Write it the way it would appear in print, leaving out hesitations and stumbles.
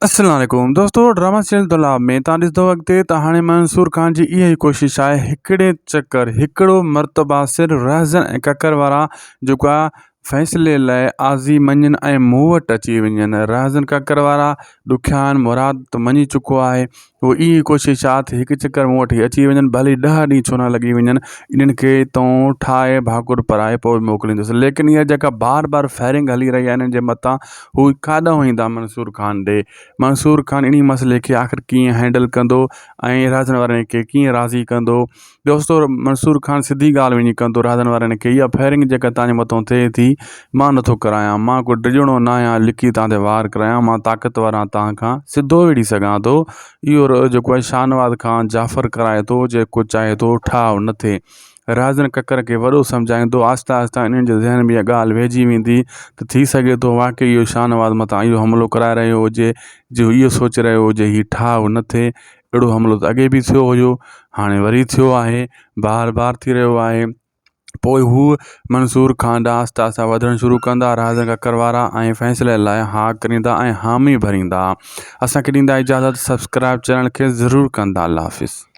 अस्सलाम वालेकुम दोस्तों, ड्रामा सीरियल दलाल में तव्हां ॾिसंदो अॻिते त हाणे मंसूर खान जी इहा ई कोशिशि आहे हिकिड़े चकर हिकिड़ो मर्तबा सिर्फ़ु रहज़न ऐं ककर वारा जेको आहे फ़ैसिले लाइ आज़ी मञनि ऐं मूं वटि अची वञनि। रहज़न ककर वारा ॾुखिया आहिनि, मुराद त मञी चुको आहे। उहो इहा ई कोशिशि छा थिए हिकु चकर मूं वटि अची वञनि, भले 10 ॾींहं छो न लॻी वञनि, इन्हनि खे तूं ठाहे भाकुर पराए पोइ मोकिलींदुसि। लेकिन इहा जेका बार बार फायरिंग हली रही आहे इन्हनि जे मथां, हू काॾां ईंदा मंसूर खान ॾे। मंसूर खान इन मसइले खे आख़िर कीअं हैंडल कंदो ऐं रहज़न वारनि खे कीअं राज़ी कंदो। दोस्तों, मंसूर खान सिधी ॻाल्हि वञी कंदो रहज़न वारनि खे, इहा फायरिंग जेका तव्हांजे मथां थिए थी मां नथो करायां, मां कोई डिॼणो न आहियां लिकी तव्हां ते वार करायां, मां ताक़तवर आहियां, तव्हां खां सिधो विड़ी सघां थो। इहो जेको आहे शाहनवाज़ खान जाफ़र कराए थो, जेको चाहे थो ठाव न थिए। रहज़न ककर खे वॾो सम्झाईंदो, आहिस्ता आहिस्ता इन्हनि जे ज़हन में इहा ॻाल्हि वेहिजी वेंदी त थी सघे थो वाक़ई इहो शाहनवाज़ मथां इहो हमिलो कराए रहियो हुजे, जो इहो सोचे रहियो हुजे हीउ ठाव न थिए। अहिड़ो हमिलो त अॻे बि थियो हुयो, हाणे वरी थियो आहे, बार बार थी रहियो आहे। पोइ हू मंसूर खान ॾांहुं आहिस्ता आहिस्ता वधणु शुरू कंदा रहज़न ककर वारा ऐं फ़ैसिले लाइ हा करींदा ऐं हामी भरींदा। असांखे ॾींदा इजाज़त, सब्सक्राइब चैनल खे ज़रूरु कंदा। अल्लाह हाफ़िज़।